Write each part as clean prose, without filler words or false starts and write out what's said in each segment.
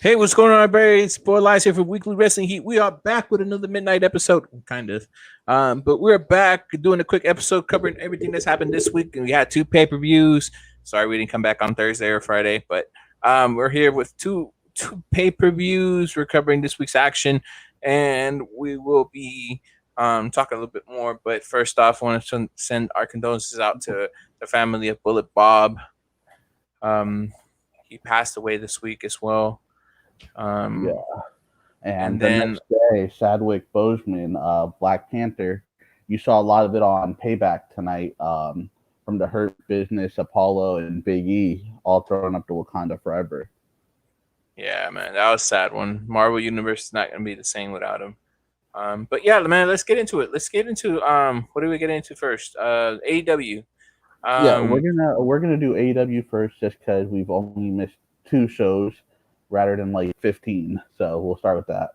Hey, what's going on, everybody? It's Boy Lies here for Weekly Wrestling Heat. We are back with another midnight episode, kind of. But we're back doing a quick episode covering everything that's happened this week. And we had two pay-per-views. Sorry we didn't come back on Thursday or Friday, but we're here with two pay-per-views. We're covering this week's action, and we will be talking a little bit more. But first off, I want to send our condolences out to the family of Bullet Bob. He passed away this week as well. Yeah. And And the then next day, Chadwick Boseman, Black Panther, you saw a lot of it on Payback tonight from the Hurt Business, Apollo, and Big E, all thrown up to Wakanda Forever. yeah, man, that was a sad one. Marvel Universe is not gonna be the same without him. But yeah, man, let's get into it. Let's get into what do we get into first? AEW. Yeah, Um, we're gonna do AEW first, just because we've only missed two shows rather than like 15. So we'll start with that.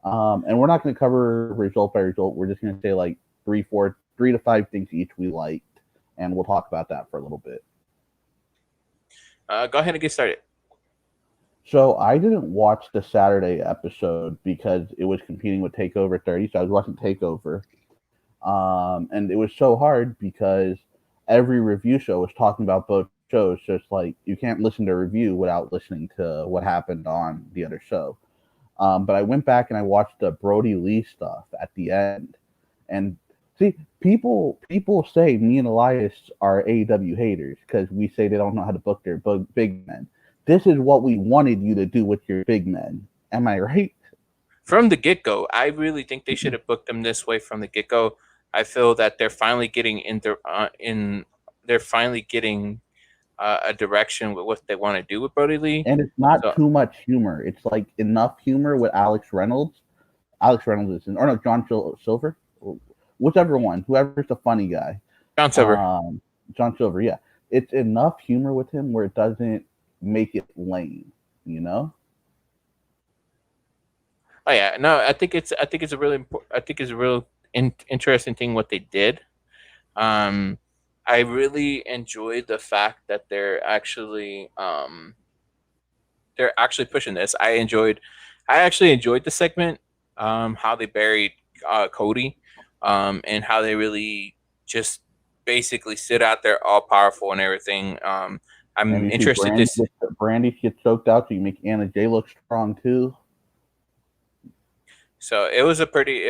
And we're not gonna cover result by result. We're just gonna say like three to five things each we liked, and we'll talk about that for a little bit. go ahead and get started. So I didn't watch the Saturday episode because it was competing with Takeover 30. So I was watching Takeover, and it was so hard because every review show was talking about both shows. So it's like you can't listen to a review without listening to what happened on the other show. But I went back and I watched the Brody Lee stuff at the end, and see, people say me and Elias are AEW haters because we say they don't know how to book their big men. This is what we wanted you to do with your big men. Am I right? From the get go, I really think they should have booked them this way from the get go. I feel that they're finally getting they're finally getting a direction with what they want to do with Brody Lee. And it's not So too much humor. It's like enough humor with Alex Reynolds. Alex Reynolds is, or no, John Silver, whichever one, whoever's the funny guy. John Silver. Um, John Silver, yeah. It's enough humor with him where it doesn't make it lame, you know? Oh yeah, no, I think it's a really I think it's a real interesting thing what they did. Um, I really enjoyed the fact that they're actually pushing this. I actually enjoyed the segment, how they buried Cody, and how they really just basically stood out there all powerful and everything. And I'm you see interested to Brandy gets choked out, so you make Anna Jay look strong too. So it was a pretty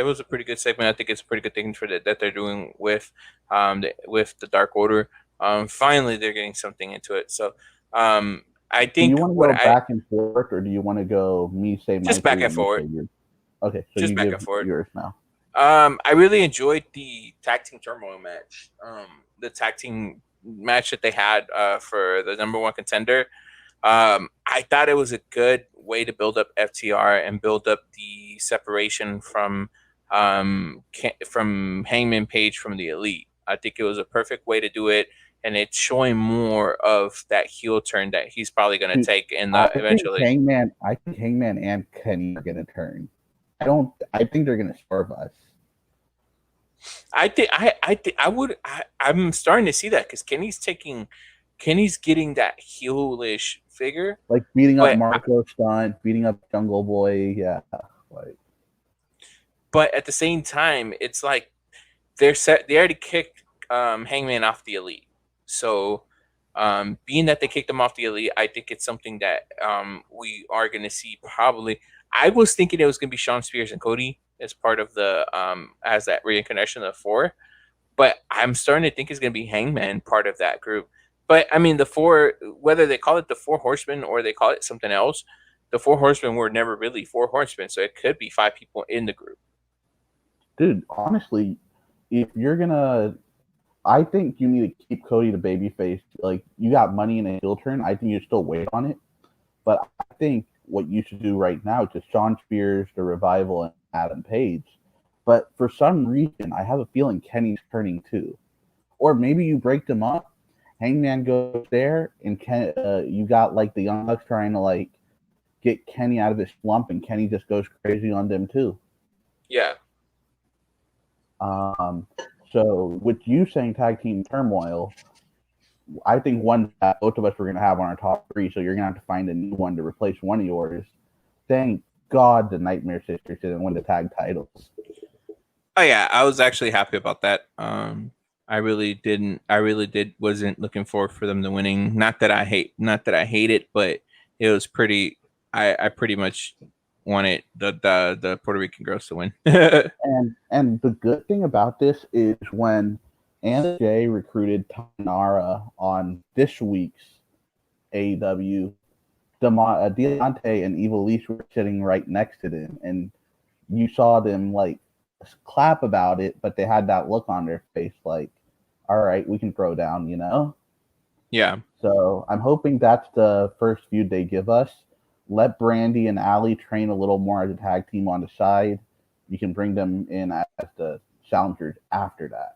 good segment. I think it's a pretty good thing for that they're doing with the Dark Order. Finally, they're getting something into it. So I Do you think want to what go I back and forth, or do you want to go me say my just back three and and you say forward, yours? Okay, so just you back give and forward. yours now. I really enjoyed the tag team turmoil match. The tag team match that they had for the number one contender. I thought it was a good way to build up FTR and build up the separation from Hangman Page from the Elite. I think it was a perfect way to do it, and it's showing more of that heel turn that he's probably going to Dude, take in the eventually. I think Hangman and Kenny are gonna turn. I don't. I think they're gonna swerve us. I'm starting to see that because Kenny's getting that heelish figure, Like beating up but Marco Stunt, beating up Jungle Boy. Yeah, like at the same time, it's like they're set. They already kicked Hangman off the Elite, so being that they kicked him off the Elite, I think it's something that we are going to see probably. I was thinking it was going to be Shawn Spears and Cody as part of the as that reincarnation of the four, but I'm starting to think it's going to be Hangman part of that group. But I mean, the four, whether they call it the Four Horsemen or they call it something else, the Four Horsemen were never really Four Horsemen, so it could be five people in the group. dude, honestly, if you're gonna, I think you need to keep Cody the babyface. Like you got money in a heel turn. I think you still wait on it. But I think what you should do right now is just Sean Spears, the Revival, and Adam Page. But for some reason, I have a feeling Kenny's turning too. Or maybe you break them up. Hangman goes there, and you got like the Young Bucks trying to like get Kenny out of his slump, and Kenny just goes crazy on them too. Yeah, Um, so with you saying tag team turmoil, I think one that both of us were going to have on our top three. So you're going to have to find a new one to replace one of yours. thank God the Nightmare Sisters didn't win the tag titles. Oh yeah, I was actually happy about that. I really didn't. I really did. Wasn't looking forward for them to winning. Not that I hate it, but it was pretty. I pretty much wanted the Puerto Rican girls to win. And the good thing about this is when Anna Jay recruited Tanara on this week's AEW, Diamante and Evilise were sitting right next to them, and you saw them like clap about it, but they had that look on their face like, all right, we can throw down, you know? Yeah. So I'm hoping that's the first feud they give us. Let Brandy and Allie train a little more as a tag team on the side. You can bring them in as the challengers after that.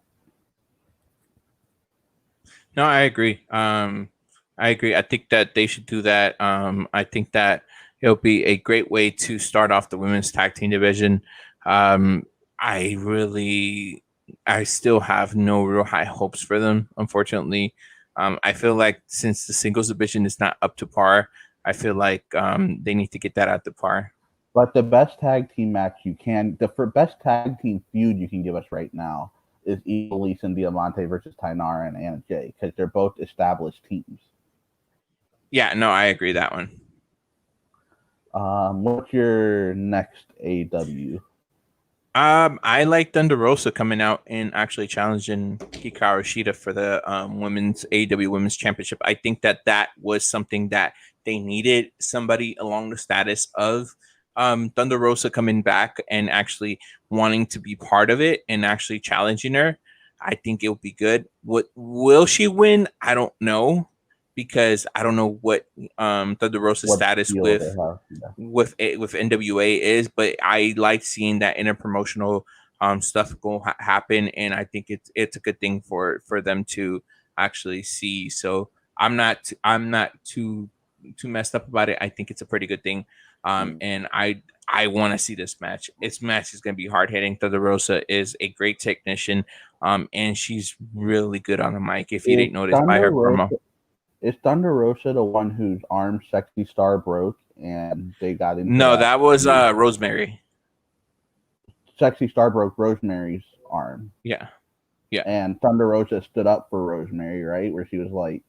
No, I agree. I agree. I think that they should do that. I think that it'll be a great way to start off the women's tag team division. Um, I really, I still have no real high hopes for them, unfortunately. I feel like since the singles division is not up to par, I feel like they need to get that up to par. But the best tag team match you can, the best tag team feud you can give us right now is Elise and Diamante versus Tainara and Anna Jay because they're both established teams. Yeah, no, I agree that one. What's your next AW? I like Thunder Rosa coming out and actually challenging Hikaru Shida for the women's AEW Women's Championship. I think that that was something that they needed, somebody along the status of Thunder Rosa coming back and actually wanting to be part of it and actually challenging her. I think it'll be good. What will she win? I don't know because I don't know what Thunder Rosa's status with with NWA is, but I like seeing that interpromotional stuff go happen, and I think it's a good thing for them to actually see. So I'm not too messed up about it. I think it's a pretty good thing, and I want to see this match. This match is going to be hard hitting. Thunder Rosa is a great technician, and she's really good on the mic. If you didn't notice by her promo. Is Thunder Rosa the one whose arm Sexy Star broke and they got into? No, that was Rosemary. Sexy Star broke Rosemary's arm. Yeah. Yeah. And Thunder Rosa stood up for Rosemary, right? Where she was like,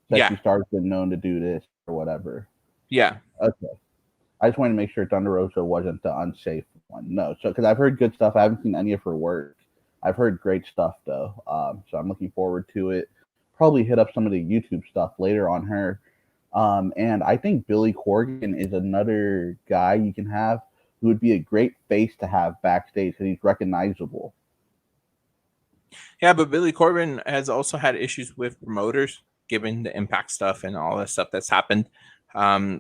Sexy Star's been known to do this or whatever. Yeah. Okay. I just wanted to make sure Thunder Rosa wasn't the unsafe one. No. So, because I've heard good stuff. I haven't seen any of her work. I've heard great stuff, though. So I'm looking forward to it. Probably hit up some of the YouTube stuff later on her. And I think Billy Corgan is another guy you can have who would be a great face to have backstage because he's recognizable. Yeah, but Billy Corgan has also had issues with promoters, given the Impact stuff and all that stuff that's happened.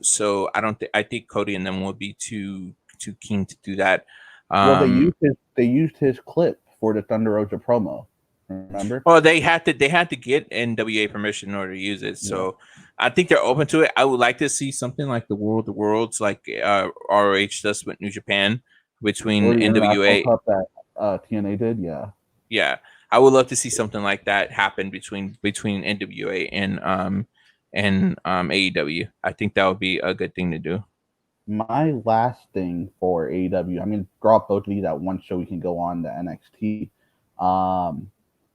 So I think Cody and them will be too keen to do that. Well, they used his clip for the Thunder Rosa promo. Remember? Well, they had to get NWA permission in order to use it. So I think they're open to it. I would like to see something like the World of Worlds, like ROH does with New Japan between NWA. Cup that TNA did, yeah. Yeah, I would love to see something like that happen between NWA and AEW. I think that would be a good thing to do. My last thing for AEW, I'm gonna draw up both of these at one so we can go on to NXT.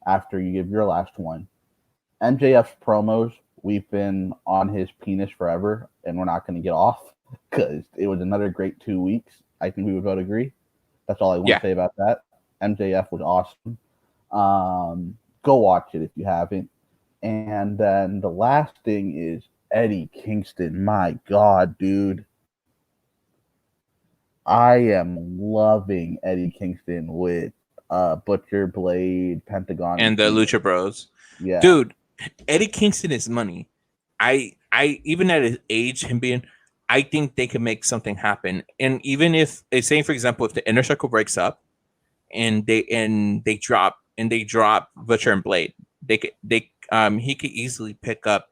After you give your last one. MJF's promos, we've been on his penis forever, and we're not going to get off because it was another great 2 weeks. I think we would both agree. That's all I want to say about that. MJF was awesome. Go watch it if you haven't. And then the last thing is Eddie Kingston. My God, dude. I am loving Eddie Kingston with Butcher, Blade, Pentagon, and the Lucha Bros. Yeah, dude, Eddie Kingston is money. I even at his age, him being, I think they can make something happen. And even if, say for example, if the Inner Circle breaks up, and they drop Butcher and Blade, he could easily pick up.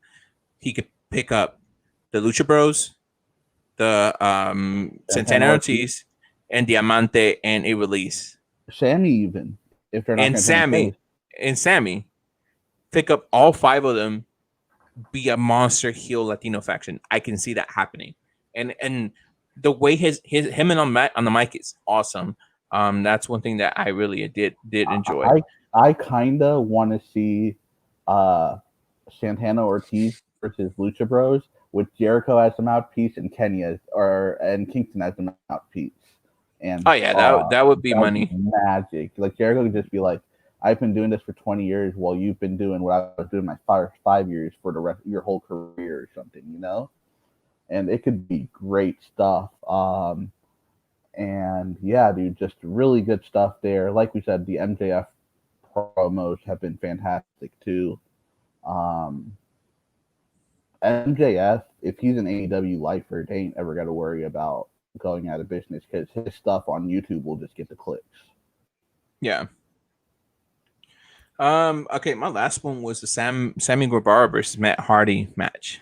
He could pick up the Lucha Bros, the Santana Ortiz, and Diamante, and Ivelisse. Sammy, even if they're not Sammy, pick up all 5 of them, be a monster heel Latino faction. I can see that happening, and the way him and on the mic is awesome. That's one thing that I really did enjoy. I kind of want to see Santana Ortiz versus Lucha Bros with Jericho as the mouthpiece and and Kingston as the mouthpiece. And Oh yeah, that would be money. Magic. Like Jericho could just be like, I've been doing this for 20 years while you've been doing what I was doing my first 5 years for the rest of your whole career or something, you know? And it could be great stuff. And yeah, dude, just really good stuff there. Like we said, the MJF promos have been fantastic too. MJF, if he's an AEW lifer, they ain't ever got to worry about going out of business because his stuff on YouTube will just get the clicks. Yeah. Okay, my last one was the Sammy Guevara versus Matt Hardy match.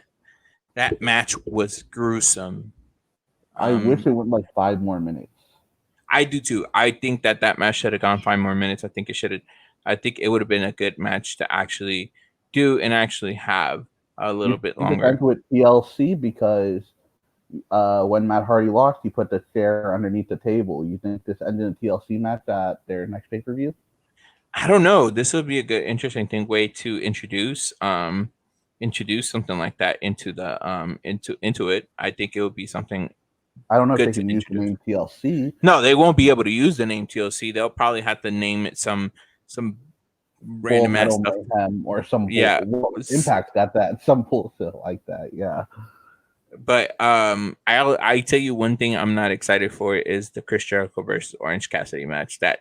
That match was gruesome. I wish it went like 5 more minutes. I do too. I think that match should have gone 5 more minutes. I think it would have been a good match to actually do and actually have a little bit longer. It depends with TLC because when Matt Hardy lost, he put the chair underneath the table. You think this ended a TLC match at their next pay-per-view? I don't know. This would be a good, interesting way to introduce something like that into the into it. I think it would be something. I don't know if they can use the name TLC. No, they won't be able to use the name TLC. They'll probably have to name it some random ass stuff or some Impact got that some bullshit like that. Yeah. But I tell you one thing I'm not excited for is the Chris Jericho versus Orange Cassidy match. That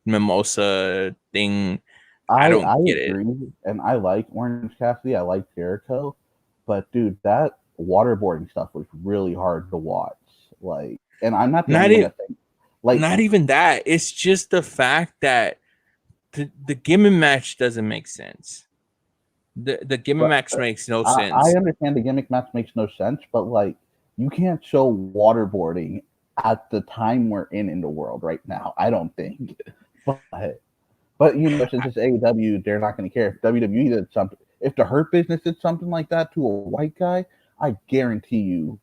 mimosa thing. I don't get agree, and I like Orange Cassidy. I like Jericho, but dude, that waterboarding stuff was really hard to watch. Like, and I'm not even not even that. It's just the fact that the gimmick match doesn't make sense. The gimmick match makes no sense. I understand the gimmick match makes no sense, but like, you can't show waterboarding at the time we're in the world right now. I don't think. But you know, since it's AEW, they're not going to care. If WWE did something, if the Hurt Business did something like that to a white guy, I guarantee you,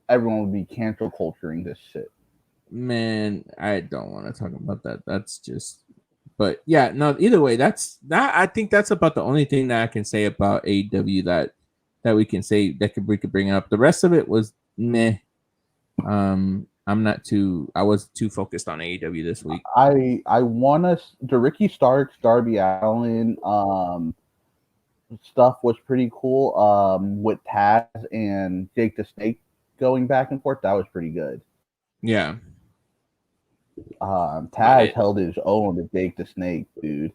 everyone would be cancel culturing this shit. Man, I don't want to talk about that. That's just, but yeah, no. Either way, that's that. I think that's about the only thing that I can say about AEW that we can say we could bring up. The rest of it was meh. I was too focused on AEW this week. I want us the Ricky Starks, Darby Allin stuff was pretty cool. With Taz and Jake the Snake going back and forth, that was pretty good. Yeah. Taz held his own to Jake the Snake, dude.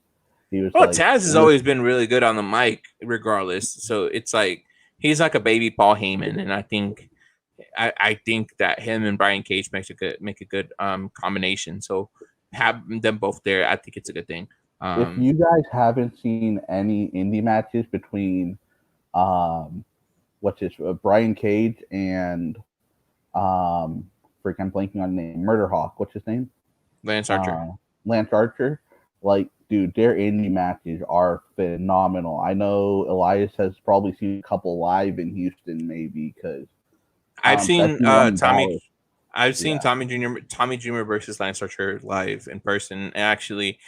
He was Taz has always been really good on the mic, regardless. So it's like he's like a baby Paul Heyman, and I think that him and Brian Cage make a good combination. So have them both there, I think it's a good thing. If you guys haven't seen any indie matches between Brian Cage and I'm blanking on the name, Murder Hawk, what's his name? Lance Archer. Lance Archer. Like, dude, their indie matches are phenomenal. I know Elias has probably seen a couple live in Houston, maybe, because I've seen Tommy. I've seen Tommy Dreamer versus Lance Archer live in person. And actually,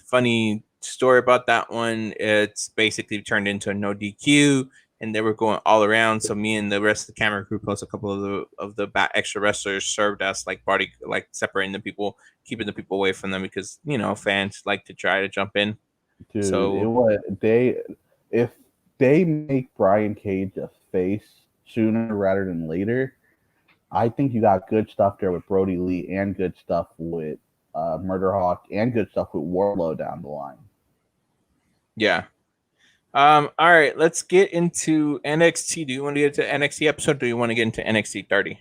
funny story about that one. It's basically turned into a no DQ, and they were going all around. So me and the rest of the camera crew, plus a couple of the extra wrestlers, served as like separating the people, keeping the people away from them because fans like to try to jump in. Dude, so if they make Brian Cage a face sooner rather than later, I think you got good stuff there with Brody Lee and good stuff with Murder Hawk and good stuff with Wardlow down the line. Yeah. All right, let's get into NXT. Do you want to get to NXT episode or do you want to get into NXT 30?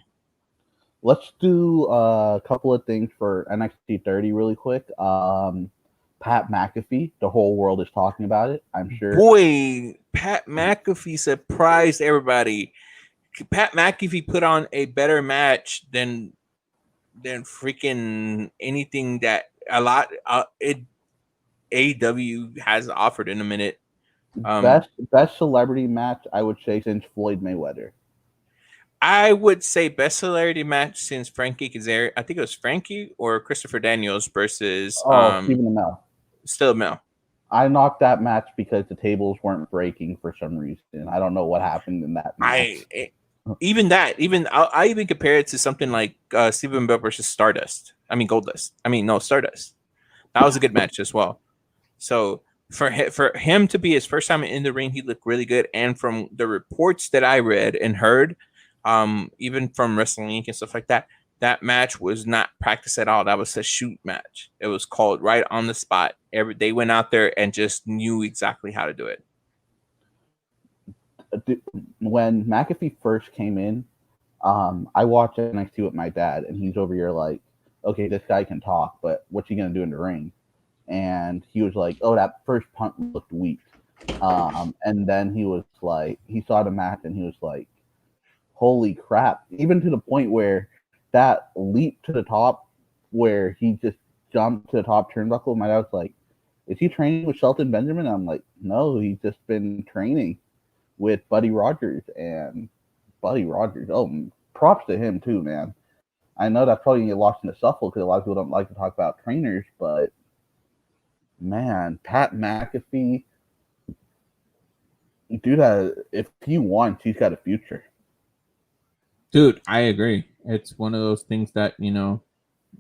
Let's do a couple of things for NXT 30 really quick. Pat McAfee, the whole world is talking about it, I'm sure. Boy, Pat McAfee surprised everybody. Pat McAfee put on a better match than freaking anything that AEW has offered in a minute. Best celebrity match, I would say, since Floyd Mayweather. I would say best celebrity match since Frankie Kazarian. I think it was Frankie or Christopher Daniels versus Stephen Amell. Steel Mill. I knocked that match because the tables weren't breaking for some reason. I don't know what happened in that match. I even compare it to something like Stephen Bell versus Stardust. I mean Goldust. Stardust. That was a good match as well. So for him to be his first time in the ring, he looked really good. And from the reports that I read and heard, even from Wrestling Inc. and stuff like that, that match was not practiced at all. That was a shoot match. It was called right on the spot. They went out there and just knew exactly how to do it. When McAfee first came in, I watched NXT with my dad, and he's over here like, okay, this guy can talk, but what's he going to do in the ring? And he was like, oh, that first punt looked weak. And then he was like, he saw the match, and he was like, holy crap. Even to the point where that leap to the top, where he just jumped to the top turnbuckle, my dad was like, is he training with Shelton Benjamin? I'm like, no, he's just been training with Buddy Rogers. And Buddy Rogers, props to him too, man. I know that's probably going to get lost in the shuffle because a lot of people don't like to talk about trainers, but man, Pat McAfee, dude, if he wants, he's got a future. Dude, I agree. It's one of those things that,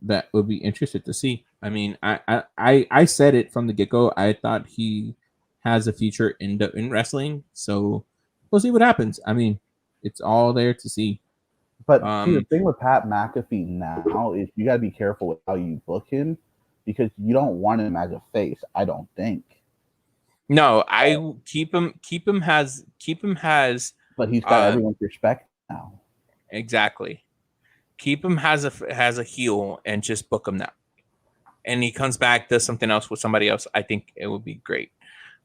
that would be interested to see. I mean, I said it from the get-go. I thought he has a future in wrestling, so we'll see what happens. I mean, it's all there to see. But see, the thing with Pat McAfee now is you got to be careful with how you book him because you don't want him as a face. I don't think. No, I keep him has. But he's got everyone's respect now. Exactly. Keep him has a heel and just book him now. And he comes back, does something else with somebody else. I think it would be great.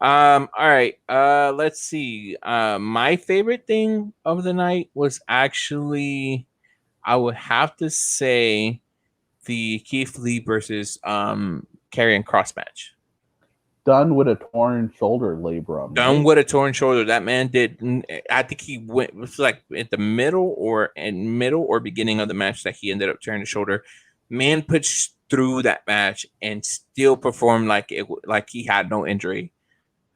All right. Let's see. My favorite thing of the night was actually, I would have to say, the Keith Lee versus Karrion Kross match. Done with a torn shoulder labrum. Done with a torn shoulder. That man did. I think he went. It was like at the middle or beginning of the match that he ended up tearing the shoulder. Man pushed through that match and still performed like he had no injury.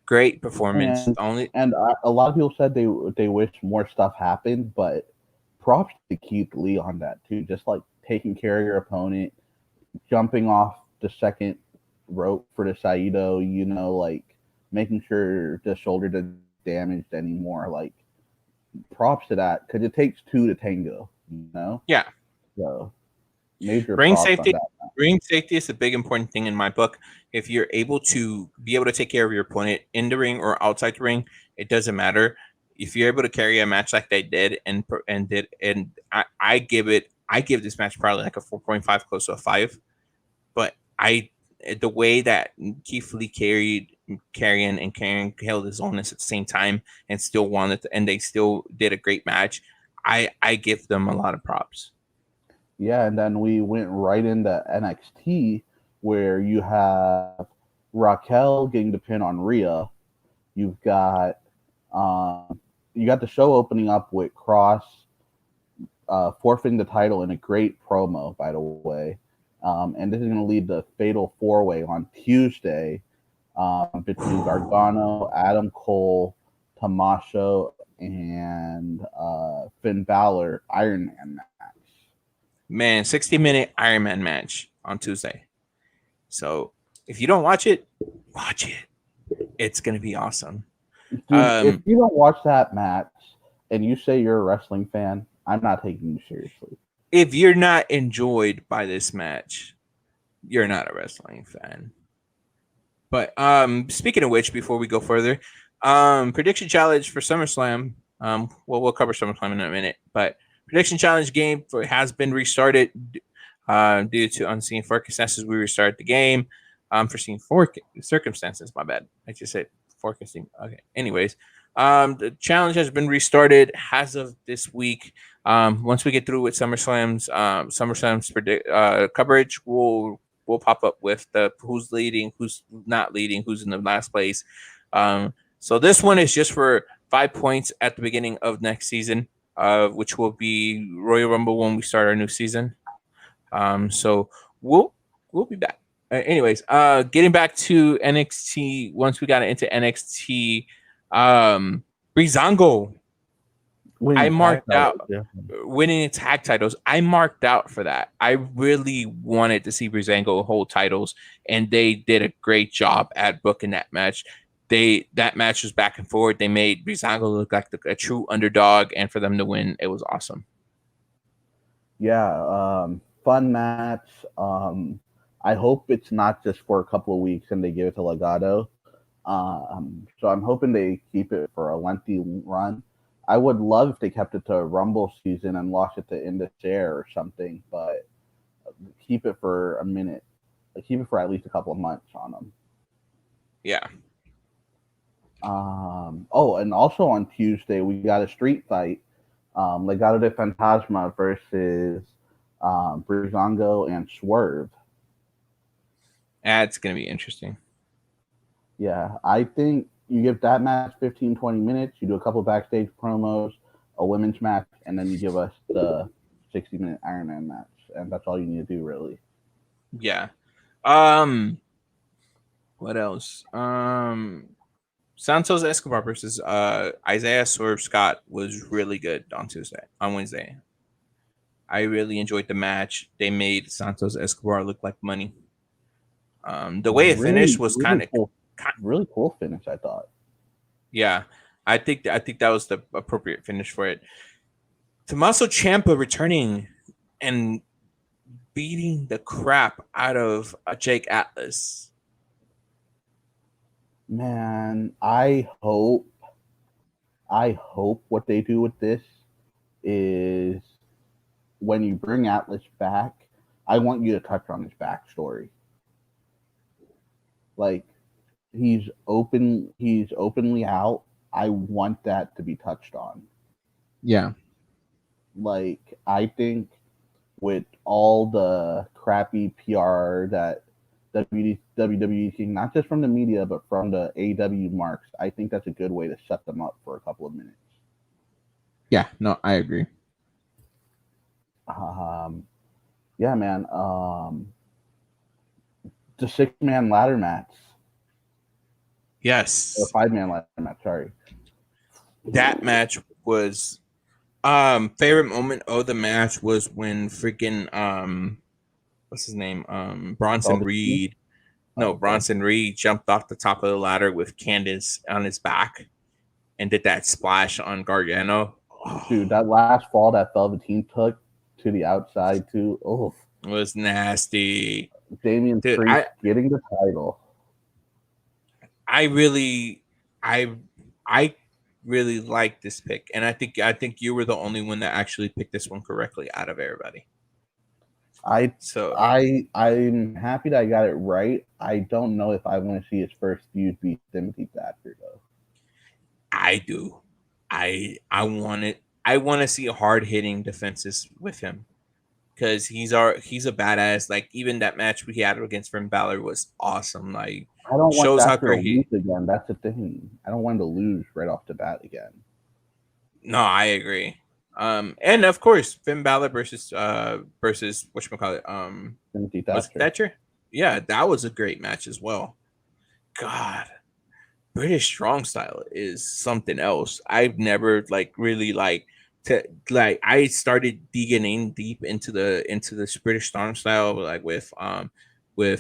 Great performance. And a lot of people said they wish more stuff happened, but props to Keith Lee on that too. Just like taking care of your opponent, jumping off the second rope for the Saito, like making sure the shoulder doesn't damaged anymore. Like, props to that because it takes two to tango. Yeah. So major ring safety. Ring safety is a big important thing in my book. If you're able to take care of your opponent in the ring or outside the ring, it doesn't matter. If you're able to carry a match like they did I give this match probably like a 4.5, close to a 5. But the way that Keith Lee carried Karrion and Karrion held his own at the same time and still won it, and they still did a great match, I give them a lot of props. Yeah, and then we went right into NXT where you have Raquel getting the pin on Rhea. You've got the show opening up with Cross forfeiting the title in a great promo, by the way. And this is going to lead the Fatal 4-Way on Tuesday between Gargano, Adam Cole, Tommaso, and Finn Balor Iron Man match. Man, 60-minute Iron Man match on Tuesday. So if you don't watch it, watch it. It's going to be awesome. Dude, if you don't watch that match and you say you're a wrestling fan, I'm not taking you seriously. If you're not enjoyed by this match, you're not a wrestling fan. But speaking of which, before we go further, prediction challenge for SummerSlam. We'll cover SummerSlam in a minute, but prediction challenge game has been restarted due to unseen circumstances. We restarted the game. Foreseen circumstances. My bad. I just said forecasting. Okay. Anyways, the challenge has been restarted as of this week. Once we get through with SummerSlam's coverage, we'll pop up with the who's leading, who's not leading, who's in the last place. So this one is just for 5 points at the beginning of next season. which will be Royal Rumble when we start our new season. So we'll be back. Anyways, getting back to NXT. Once we got into NXT, Breezango, I marked out winning tag titles. I marked out for that. I really wanted to see Breezango hold titles, and they did a great job at booking that match. That match was back and forth. They made Breezango look like a true underdog, and for them to win, it was awesome. Yeah, fun match. I hope it's not just for a couple of weeks and they give it to Legado. So I'm hoping they keep it for a lengthy run. I would love if they kept it to Rumble season and lost it to Indus Air or something, but keep it for a minute. Keep it for at least a couple of months on them. Yeah. Oh, and also on Tuesday we got a street fight. Legado de Fantasma versus Breezango and Swerve. That's going to be interesting. Yeah, I think you give that match 15, 20 minutes, you do a couple backstage promos, a women's match, and then you give us the 60-minute Iron Man match. And that's all you need to do, really. Yeah. What else? Santos Escobar versus Isaiah Swerve Scott was really good on Wednesday. I really enjoyed the match. They made Santos Escobar look like money. The way it finished was kind of cool, really cool finish, I thought. Yeah, I think that was the appropriate finish for it. Tommaso Ciampa returning and beating the crap out of Jake Atlas. Man, I hope what they do with this is when you bring Atlas back, I want you to touch on his backstory. Like, he's openly out. I want that to be touched on. Yeah. Like, I think with all the crappy PR that WWE seeing, not just from the media, but from the AEW marks, I think that's a good way to set them up for a couple of minutes. Yeah, no, I agree. Yeah, man. The 6-man ladder match. Yes. Or 5-man ladder match, sorry. That match was favorite moment of the match was when freaking what's his name? Bronson Reed. No, Bronson Reed jumped off the top of the ladder with Candice on his back and did that splash on Gargano. Dude, that last fall that Velveteen took to the outside too. Oh, it was nasty. Damian Priest getting the title. I really like this pick, and I think you were the only one that actually picked this one correctly out of everybody. I'm happy that I got it right. I don't know if I want to see his first feud be Timothy Thatcher though. I do. I want to see hard hitting defenses with him because he's a badass. Like, even that match we had against Finn Balor was awesome. Like, I don't want Thatcher to lose again. That's the thing. I don't want him to lose right off the bat again. No, I agree. And of course, Finn Balor versus whatchamacallit, Timothy Thatcher. Was it Thatcher? Yeah, that was a great match as well. God, British strong style is something else. I've never I started digging in deep into the British strong style, like with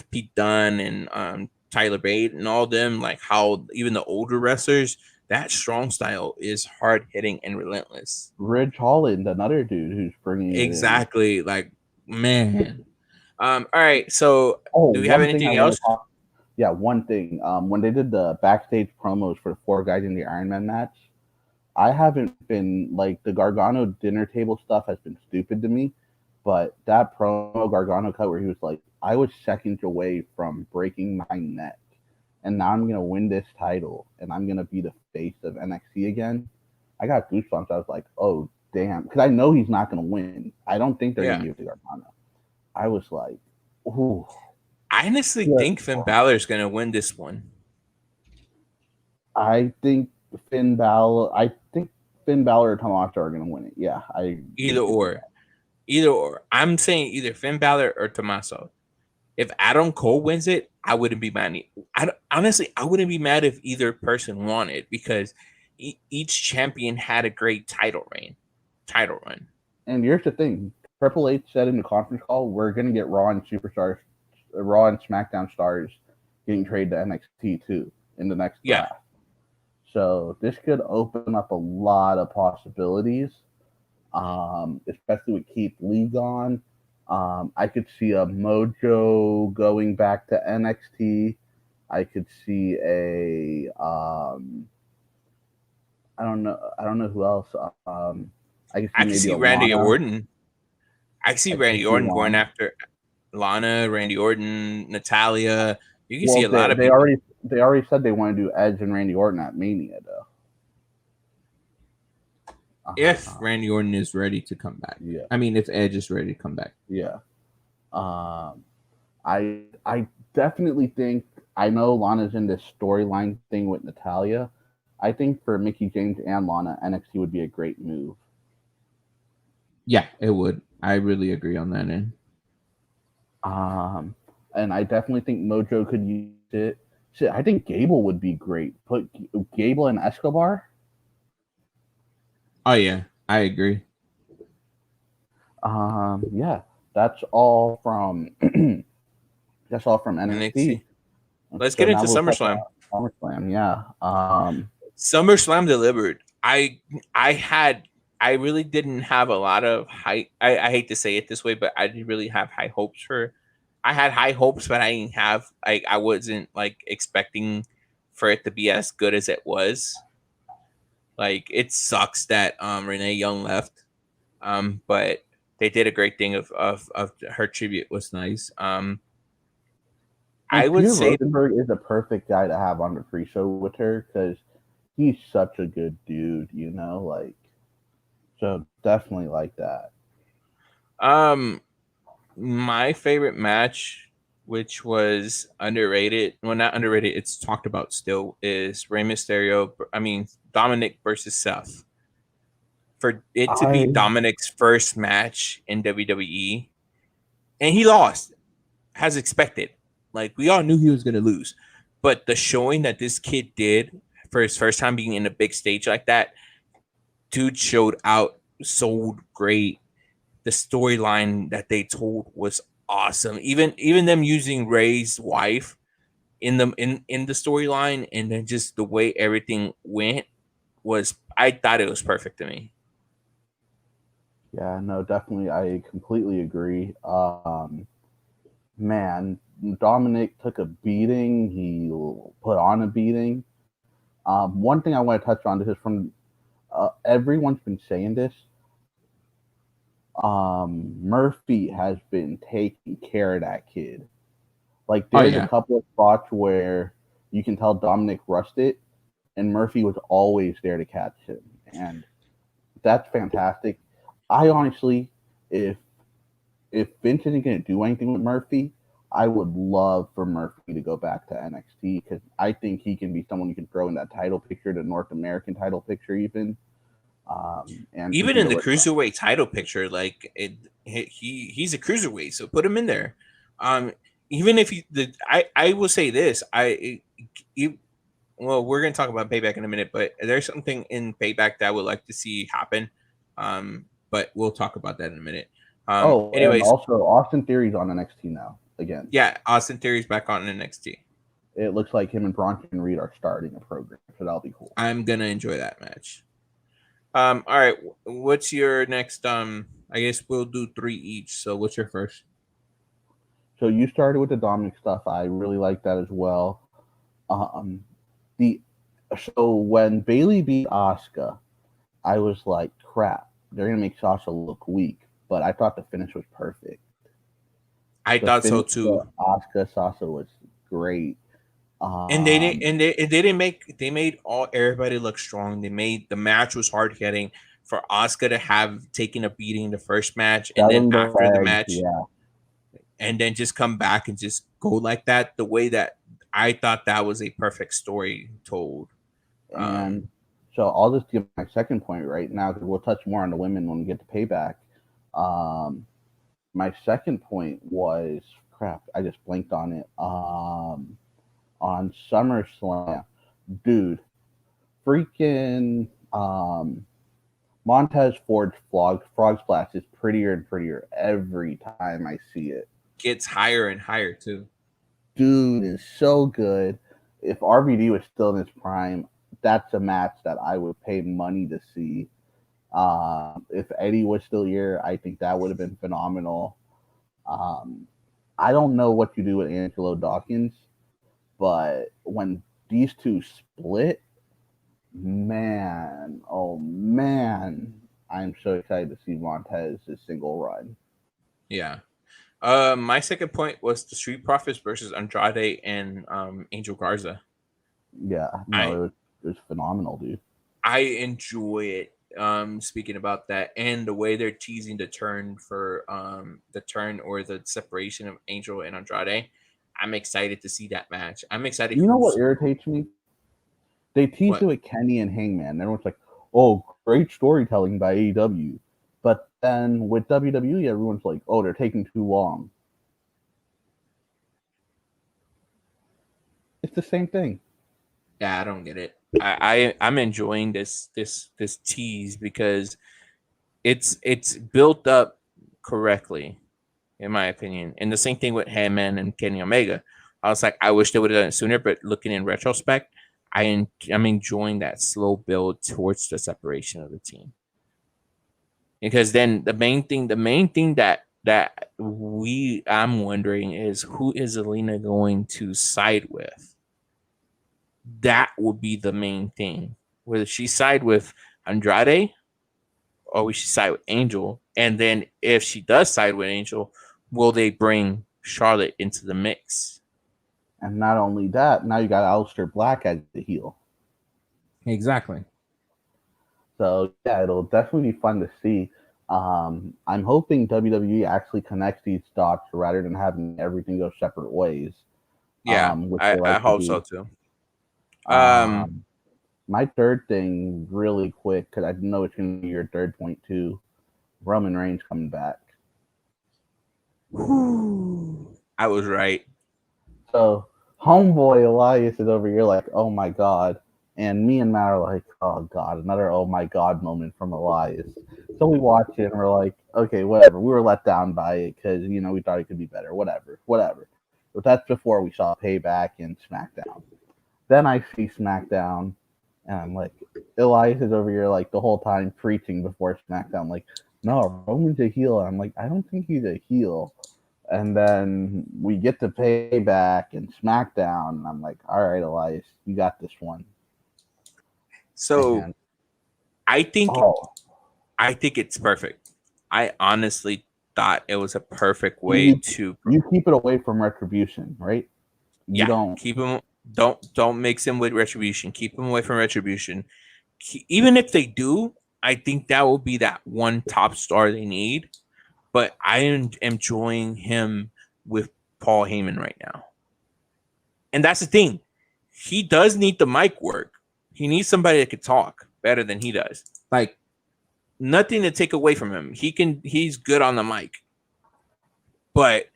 Pete Dunne and Tyler Bate and all them, like how even the older wrestlers, that strong style is hard hitting and relentless. Ridge Holland, another dude who's bringing exactly, like, man. All right, so do we have anything else? Yeah, one thing. When they did the backstage promos for the 4 guys in the Iron Man match, I haven't been like, the Gargano dinner table stuff has been stupid to me, but that promo Gargano cut where he was like, I was seconds away from breaking my neck, and now I'm gonna win this title, and I'm gonna be the face of NXT again. I got goosebumps. I was like, oh damn, because I know he's not gonna win. I don't think they're gonna give it to Gargano. I was like, ooh. I honestly think Finn Balor is gonna win this one. I think Finn Balor Finn Balor or Tommaso are going to win it. Yeah, Either or. I'm saying either Finn Balor or Tommaso. If Adam Cole wins it, I wouldn't be mad. Honestly, I wouldn't be mad if either person won it because each champion had a great title run. And here's the thing: Triple H said in the conference call, "We're going to get Raw and SmackDown stars getting traded to NXT too in the next draft." So this could open up a lot of possibilities, especially with Keith Lee gone. I could see a Mojo going back to NXT. I could see I don't know who else. I could see Randy Orton. I could see Randy Orton going after Lana, Randy Orton, Natalia. You can see a lot of people. They already said they want to do Edge and Randy Orton at Mania, though. If Randy Orton is ready to come back. Yeah. I mean, if Edge is ready to come back. Yeah. I definitely think, I know Lana's in this storyline thing with Natalia. I think for Mickie James and Lana, NXT would be a great move. Yeah, it would. I really agree on that end. And I definitely think Mojo could use it. Shit, I think Gable would be great. Put Gable and Escobar. Oh yeah, I agree. Yeah, that's all from NXT. Let's get into SummerSlam. SummerSlam, yeah. SummerSlam delivered. I really didn't have a lot of high. I hate to say it this way, but I didn't really have high hopes for. I had high hopes, but I didn't have I wasn't expecting for it to be as good as it was. It sucks that Renee Young left, but they did a great thing of her tribute was nice. I would say Rosenberg is a perfect guy to have on the pre-show with her because he's such a good dude, so definitely like that. My favorite match, which was underrated, well, not underrated, it's talked about still, is Dominic versus Seth. For it to be Dominic's first match in WWE, and he lost, as expected. We all knew he was going to lose. But the showing that this kid did for his first time being in a big stage like that, dude showed out so great. The storyline that they told was awesome. Even them using Ray's wife in the storyline, and then just the way everything went I thought it was perfect to me. Yeah, no, definitely, I completely agree. Man, Dominic took a beating. He put on a beating. One thing I want to touch on, this is from everyone's been saying this. Murphy has been taking care of that kid. There's a couple of spots where you can tell Dominic rushed it, and Murphy was always there to catch him, and that's fantastic. I honestly, if Vince isn't going to do anything with Murphy, I would love for Murphy to go back to NXT because I think he can be someone you can throw in that title picture, the North American title picture, even. And even in the cruiserweight title picture, he's a cruiserweight, so put him in there. Even if I will say this, well, we're gonna talk about Payback in a minute, but there's something in Payback that I would like to see happen. But we'll talk about that in a minute. Anyways, also Austin Theory's on NXT now again. Yeah, Austin Theory's back on NXT. It looks like him and Bronson Reed are starting a program, so that'll be cool. I'm gonna enjoy that match. All right, what's your next? I guess we'll do 3 each. So, what's your first? So you started with the Dominic stuff. I really like that as well. So when Bayley beat Asuka, I was like, crap, they're gonna make Sasha look weak. But I thought the finish was perfect. I thought so too. Asuka Sasha was great. And they made everybody look strong. They made the match was hard hitting for Asuka to have taken a beating the first match, and then after the match, and then just come back and just go like that. The way that I thought that was a perfect story told. And So I'll just give my second point right now because we'll touch more on the women when we get to payback. My second point was crap. I just blinked on it. On SummerSlam, dude, freaking Montez Ford's frog splash is prettier and prettier every time I see it. Gets higher and higher too. Dude is so good. If RVD was still in his prime, that's a match that I would pay money to see. If Eddie was still here, I think that would have been phenomenal. I don't know what you do with Angelo Dawkins, but when these two split, man, oh man, I'm so excited to see Montez's single run. Yeah. My second point was the Street Profits versus Andrade and Angel Garza. Yeah, no, it was phenomenal, dude. I enjoy it. Speaking about that and the way they're teasing the turn for the turn or the separation of Angel and Andrade, I'm excited to see that match. I'm excited. You know what irritates me? They teased it with Kenny and Hangman. Everyone's like, "Oh, great storytelling by AEW," but then with WWE, everyone's like, "Oh, they're taking too long." It's the same thing. Yeah, I don't get it. I'm enjoying this tease because it's built up correctly, in my opinion. And the same thing with Hangman and Kenny Omega. I was like, I wish they would have done it sooner, but looking in retrospect, I'm enjoying that slow build towards the separation of the team. Because then the main thing that I'm wondering is who is Zelina going to side with? That would be the main thing. Whether she side with Andrade or we should side with Angel. And then if she does side with Angel, will they bring Charlotte into the mix? And not only that, now you got Aleister Black as the heel. Exactly. So yeah, it'll definitely be fun to see. I'm hoping WWE actually connects these dots rather than having everything go separate ways. Yeah, I hope so too. My third thing, really quick, because I know it's going to be your third point too. Roman Reigns coming back. I was right. So, homeboy Elias is over here like, oh my god. And me and Matt are like, oh god, another oh my god moment from Elias. So we watch it and we're like, okay, whatever. We were let down by it because, you know, we thought it could be better. Whatever. But that's before we saw Payback and SmackDown. Then I see SmackDown and I'm like, Elias is over here like the whole time preaching before SmackDown, like, no, Roman's a heel. And I'm like, I don't think he's a heel. And then we get to Payback and SmackDown, and I'm like, all right, Elias, you got this one. So I think it's perfect. I honestly thought it was a perfect way to you keep it away from Retribution, right? You don't keep him. Don't mix him with Retribution. Keep him away from Retribution. Even if they do, I think that will be that one top star they need. But I am enjoying him with Paul Heyman right now. And that's the thing. He does need the mic work. He needs somebody that can talk better than he does. Like, nothing to take away from him. He's good on the mic. But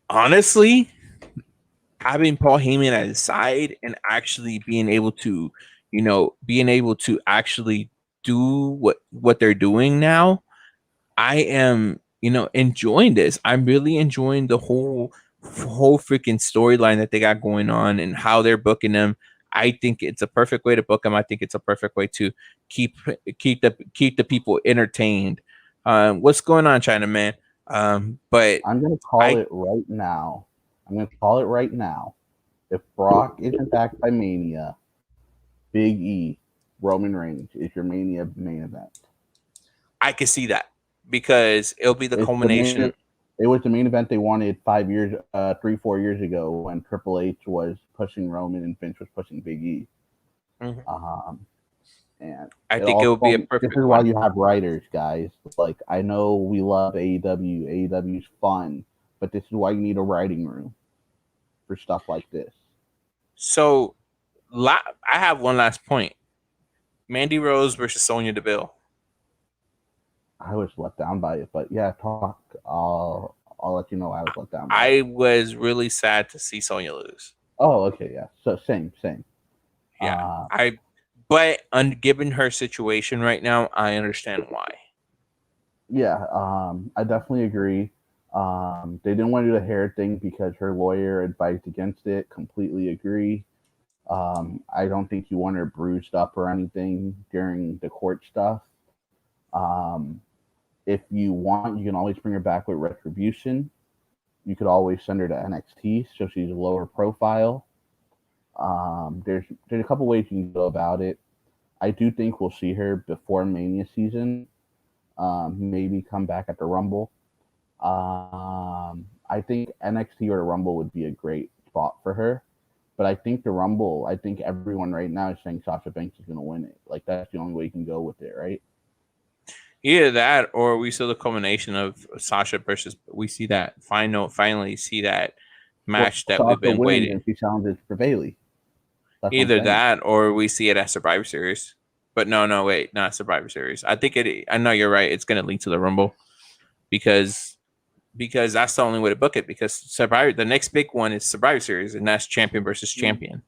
honestly, having Paul Heyman at his side and actually being able to actually do what they're doing now, I am, enjoying this. I'm really enjoying the whole freaking storyline that they got going on and how they're booking them. I think it's a perfect way to book them. I think it's a perfect way to keep the people entertained. What's going on, China Man? But I'm gonna call it right now. If Brock isn't back by Mania, Big E, Roman Reigns is your Mania main event. I can see that because it'll be the culmination. It was the main event they wanted 4 years ago when Triple H was pushing Roman and Vince was pushing Big E. Mm-hmm. And I think it will be a perfect. This is why you have writers, guys. Like, I know we love AEW. AEW's fun, but this is why you need a writing room for stuff like this. So, I have one last point. Mandy Rose versus Sonya Deville. I was let down by it, but yeah, talk. I'll let you know I was let down by I it. was really sad to see Sonya lose. Oh, okay, yeah. So same. Yeah, but given her situation right now, I understand why. Yeah, I definitely agree. They didn't want to do the hair thing because her lawyer advised against it. Completely agree. I don't think you want her bruised up or anything during the court stuff. Um, if you want, you can always bring her back with retribution. You could always send her to NXT so she's a lower profile. There's a couple ways you can go about it. I do think we'll see her before Mania season. Maybe come back at the Rumble. I think NXT or the Rumble would be a great spot for her. But I think the Rumble, I think everyone right now is saying Sasha Banks is going to win it. Like, that's the only way you can go with it, right? Either that, or we see the culmination of Sasha versus. We see that finally see that match that we've been waiting. And she challenges for Bayley. Either that, or we see it as Survivor Series. But no, wait, not Survivor Series. I think it. I know you're right. It's going to lead to the Rumble because that's the only way to book it. Because the next big one is Survivor Series, and that's champion versus champion.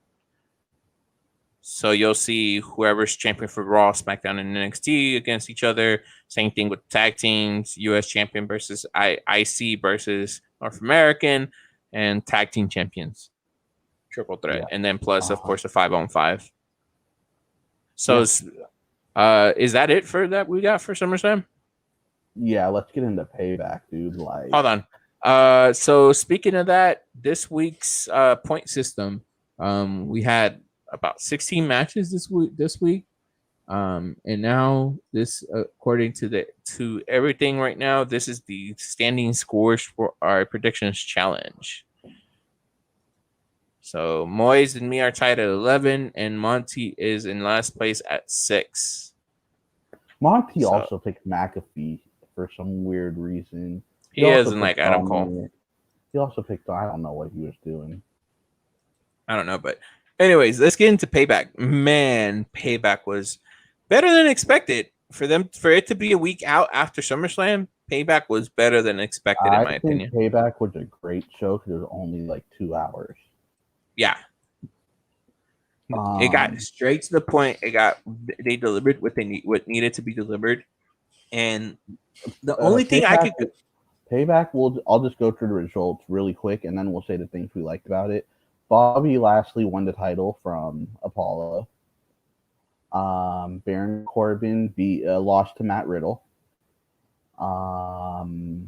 So you'll see whoever's champion for Raw, SmackDown, and NXT against each other. Same thing with tag teams, U.S. champion versus IC versus North American, and tag team champions. Triple threat. Yeah. And then plus, of course, the 5-on-5. So is that it for that we got for SummerSlam? Yeah, let's get into Payback, dude. Like, hold on. So speaking of that, this week's point system, we had about 16 matches this week. And now this, according to everything right now, this is the standing scores for our predictions challenge. So Moise and me are tied at 11, and Monty is in last place at 6. Monty also picked McAfee for some weird reason. He doesn't like Adam Cole. He also picked, I don't know what he was doing. I don't know, but anyways, let's get into Payback. Man, Payback was better than expected. For it to be a week out after SummerSlam, Payback was better than expected, in my opinion. Payback was a great show because it was only like 2 hours. Yeah. It got straight to the point. They delivered what needed to be delivered. And the only thing Payback, I'll just go through the results really quick, and then we'll say the things we liked about it. Bobby Lashley won the title from Apollo. Baron Corbin lost to Matt Riddle. The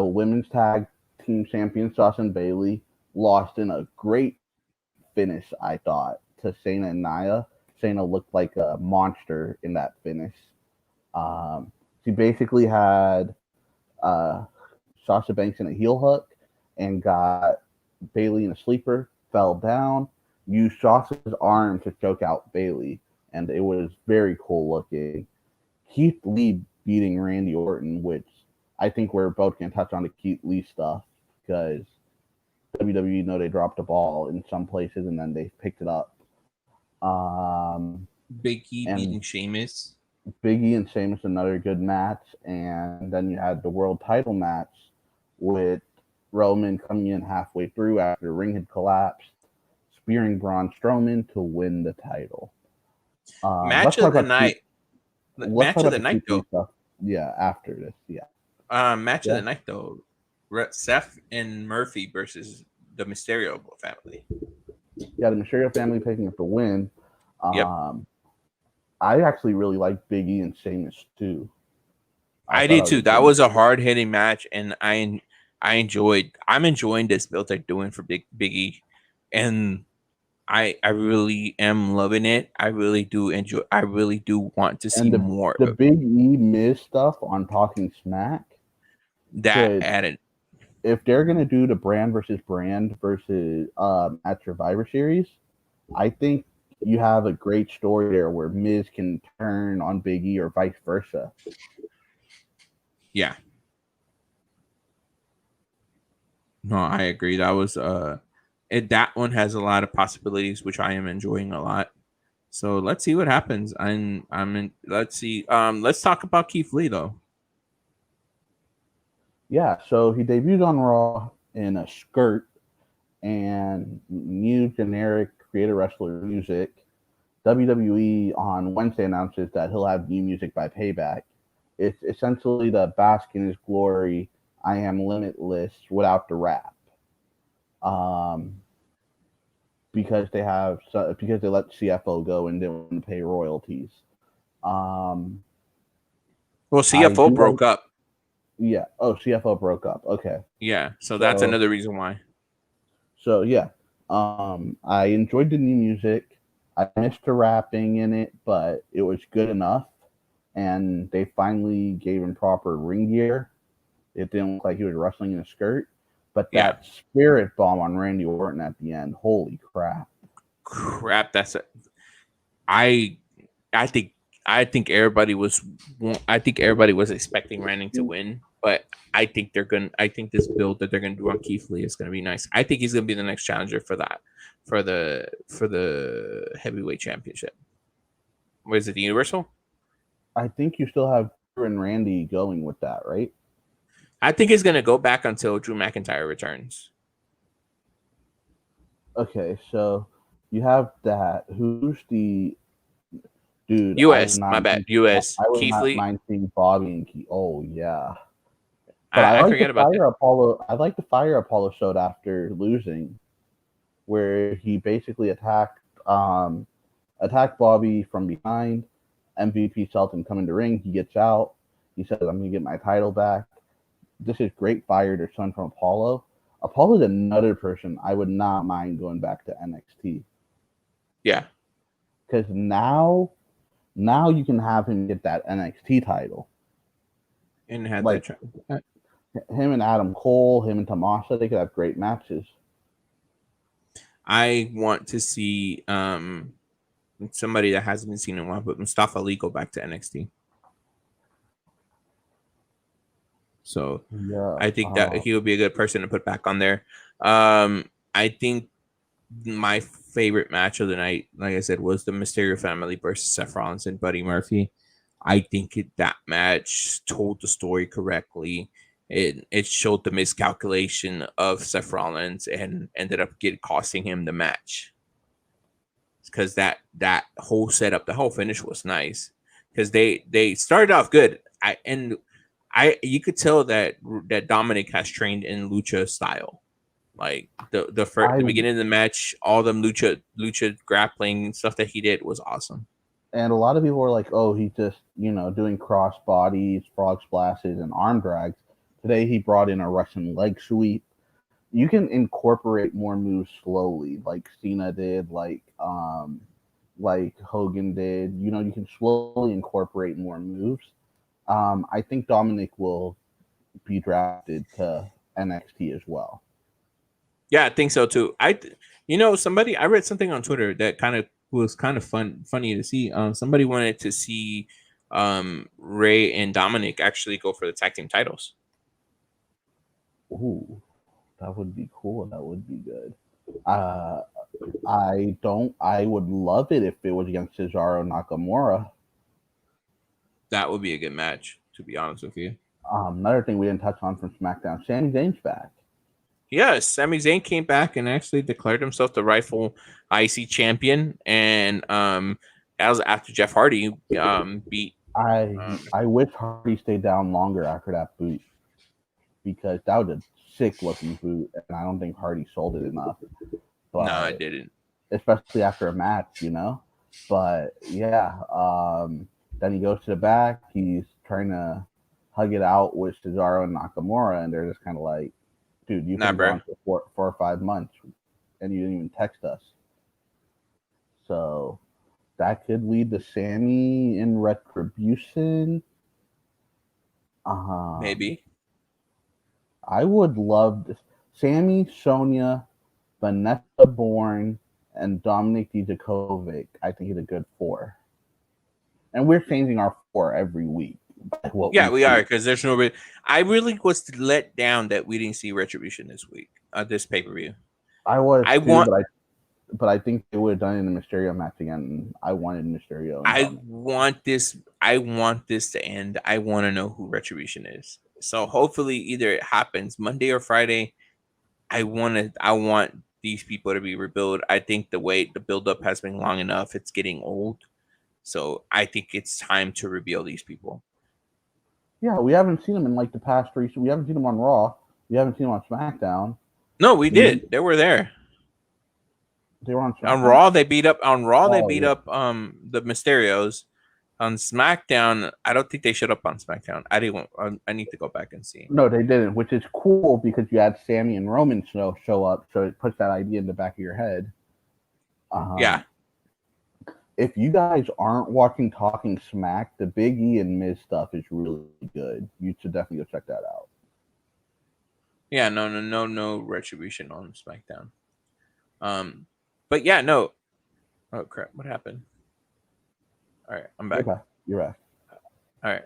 women's tag team champion Sasha and Bayley lost in a great finish, I thought, to Shayna and Nia. Shayna looked like a monster in that finish. She basically had Sasha Banks in a heel hook and got Bayley in a sleeper, fell down, used Sasha's arm to choke out Bayley, and it was very cool looking. Keith Lee beating Randy Orton, which I think we're both going to touch on the Keith Lee stuff because WWE they dropped the ball in some places and then they picked it up. Big E beating Sheamus. Big E and Sheamus, another good match. And then you had the world title match with Roman coming in halfway through after the ring had collapsed, spearing Braun Strowman to win the title. Match of the night. Match of the night, though. Stuff. Yeah, after this, yeah. Match of the night, though. Seth and Murphy versus the Mysterio family. Yeah, the Mysterio family picking up the win. Yep. I actually really like Big E and Sheamus too. I did too. That was a hard hitting match, and I'm enjoying this build they're doing for Big E, and I really am loving it. I really do enjoy. I really do want to see more. The Big E Miz stuff on Talking Smack. That added. If they're gonna do the brand versus at Survivor Series, I think you have a great story there where Miz can turn on Big E or vice versa. Yeah. No, I agree. That was that one has a lot of possibilities, which I am enjoying a lot. So let's see what happens. I'm in. Let's see. Let's talk about Keith Lee though. Yeah, so he debuted on Raw in a skirt and new generic creator wrestler music. WWE on Wednesday announces that he'll have new music by Payback. It's essentially the bask in his glory, I am limitless without the rap. Because they let CFO go and didn't want to pay royalties. Well, CFO broke up. Yeah. Oh, CFO broke up. Okay. Yeah. So that's another reason why. So yeah, I enjoyed the new music. I missed the rapping in it, but it was good enough. And they finally gave him proper ring gear. It didn't look like he was wrestling in a skirt. But that spirit bomb on Randy Orton at the end, holy crap! I think everybody was expecting Randy to win, but I think this build that they're gonna do on Keith Lee is gonna be nice. I think he's gonna be the next challenger for the heavyweight championship. What is it, the Universal? I think you still have Drew and Randy going with that, right? I think it's gonna go back until Drew McIntyre returns. Okay, so you have that. Who's the dude? US, my bad. US. I would Keith not Lee. mind seeing Bobby and Keith. Oh yeah. I forget about that. I like the fire Apollo showed after losing, where he basically attacked Bobby from behind. MVP Shelton coming to ring. He gets out. He says, "I'm gonna get my title back." This is great fire to son from Apollo. Apollo's another person I would not mind going back to NXT. Yeah, because now you can have him get that NXT title. And have like him and Adam Cole, him and Tommaso, they could have great matches. I want to see somebody that hasn't been seen in a while, but Mustafa Ali go back to NXT. So yeah, I think that he would be a good person to put back on there. I think my favorite match of the night, like I said, was the Mysterio family versus Seth Rollins and Buddy Murphy. I think that match told the story correctly. It showed the miscalculation of Seth Rollins and ended up costing him the match. Because that whole setup, the whole finish was nice. Because they started off good. You could tell that Dominic has trained in lucha style. Like the beginning of the match, all them lucha grappling stuff that he did was awesome. And a lot of people were like, "Oh, he's just doing cross bodies, frog splashes, and arm drags." Today he brought in a Russian leg sweep. You can incorporate more moves slowly, like Cena did, like Hogan did. You can slowly incorporate more moves. I think Dominic will be drafted to NXT as well. Yeah, I think so too. I read something on Twitter that was funny to see. Somebody wanted to see Ray and Dominic actually go for the tag team titles. Ooh, that would be cool. That would be good. I would love it if it was against Cesaro Nakamura. That would be a good match, to be honest with you. Another thing we didn't touch on from SmackDown, Sami Zayn's back. Yes, Sami Zayn came back and actually declared himself the rightful IC champion, and that was after Jeff Hardy beat. I wish Hardy stayed down longer after that boot, because that was a sick looking boot, and I don't think Hardy sold it enough. But, no, I didn't. Especially after a match, But yeah, then he goes to the back. He's trying to hug it out with Cesaro and Nakamura, and they're just kind of like, "Dude, you've been gone for 4 or 5 months, and you didn't even text us." So that could lead to Sami in Retribution. Maybe. I would love this. Sami, Sonya, Vanessa Bourne, and Dominic Dijakovic. I think he's a good 4. And we're changing our 4 every week. Yeah, we are, because there's no. I really was let down that we didn't see Retribution this week, this pay-per-view. I was. but I think they would have done it in the Mysterio match again. I wanted Mysterio. And I Dominic. want this. I want this to end. I want to know who Retribution is. So hopefully, either it happens Monday or Friday. I want these people to be rebuilt. I think the buildup has been long enough. It's getting old. So I think it's time to reveal these people. Yeah, we haven't seen them in like the past 3. We haven't seen them on Raw. We haven't seen them on SmackDown. No, we did. They were there. They were on SmackDown. On Raw. They beat up. On Raw, they Oh, beat yeah. up the Mysterios. On SmackDown, I don't think they showed up on SmackDown. I need to go back and see. No, they didn't, which is cool because you had Sammy and Roman show up, so it puts that idea in the back of your head. Yeah. If you guys aren't watching Talking Smack, the Big E and Miz stuff is really good. You should definitely go check that out. Yeah, no Retribution on SmackDown. But yeah, no. Oh crap! What happened? All right, I'm back. You're back. All right.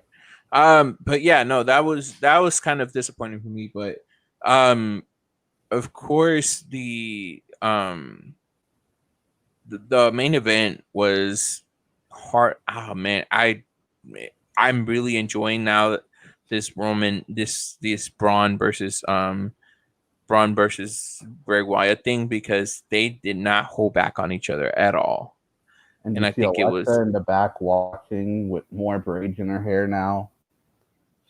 But yeah, no, that was kind of disappointing for me. But of course the main event was hard. Oh man, I'm really enjoying now this Braun versus Bray Wyatt thing because they did not hold back on each other at all. And I think Alexa it was in the back watching with more braids in her hair now.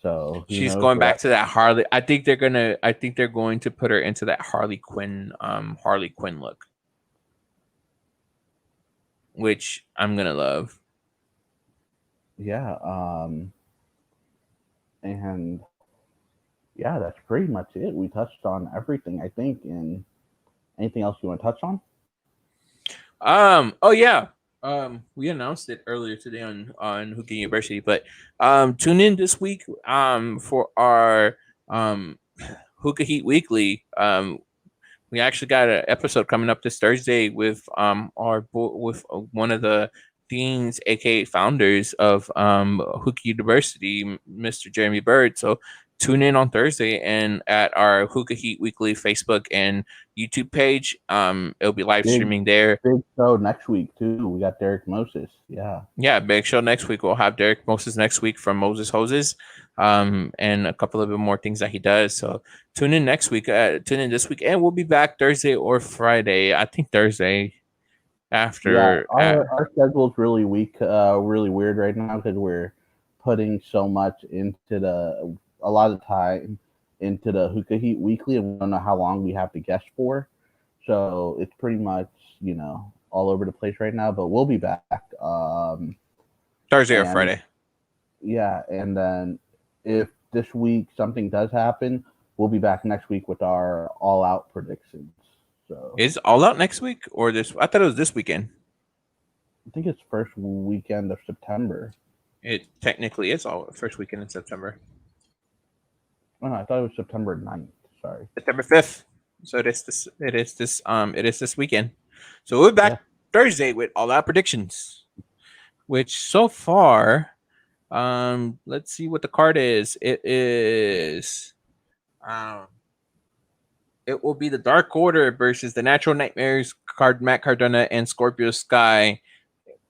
So she's going back to that Harley. I think they're going to put her into that Harley Quinn look, which I'm gonna love. Yeah. And yeah, that's pretty much it. We touched on everything, I think. And anything else you want to touch on? Oh yeah. We announced it earlier today on Hookah University, but tune in this week for our Hookah Heat Weekly. We actually got an episode coming up this Thursday with one of the deans, aka founders of Hookah University, Mr. Jeremy Bird. So tune in on Thursday and at our Hookah Heat Weekly Facebook and YouTube page. It'll be live streaming there. Big show next week too. We got Derek Moses. Yeah, big show next week. We'll have Derek Moses next week from Moses Hoses, and a couple of more things that he does. So tune in next week. Tune in this week, and we'll be back Thursday or Friday. I think Thursday. After our schedule's really weak, really weird right now because we're putting so much into a lot of time into the Hookah Heat Weekly, and we don't know how long we have to guest for. So it's pretty much, all over the place right now, but we'll be back. Thursday or Friday. Yeah, and then if this week something does happen, we'll be back next week with our all-out predictions. So is All Out next week or this? I thought it was this weekend. I think it's first weekend of September. It technically is first weekend in September. Oh, I thought it was September 9th. Sorry. September 5th. So it is this weekend. So we'll be back Thursday with All Out predictions. Which so far, let's see what the card is. It is it will be the Dark Order versus the Natural Nightmares, Matt Cardona and Scorpio Sky.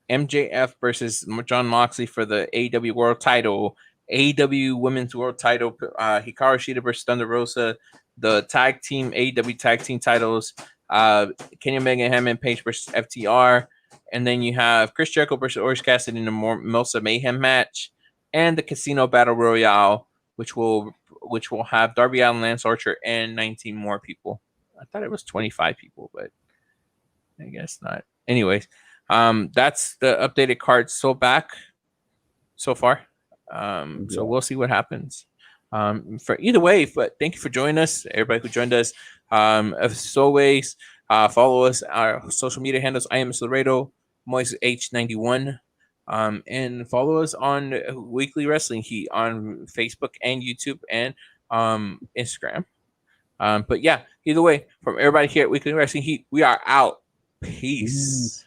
MJF versus John Moxley for the AEW World Title. AEW Women's World Title. Hikaru Shida versus Thunder Rosa. The Tag Team AEW Tag Team titles. Kenny Omega and Hangman Page versus FTR. And then you have Chris Jericho versus Orange Cassidy in the Meltzer Mayhem match. And the Casino Battle Royale, which will have Darby Allin, Lance Archer, and 19 more people. I thought it was 25 people, but I guess not. Anyways, that's the updated card so far. So we'll see what happens. For either way, but thank you for joining us, everybody who joined us. As always, follow us our social media handles. I am Mr. Laredo, Moise H91. And follow us on Weekly Wrestling Heat on Facebook and YouTube and Instagram. But yeah, either way, from everybody here at Weekly Wrestling Heat, we are out. Peace.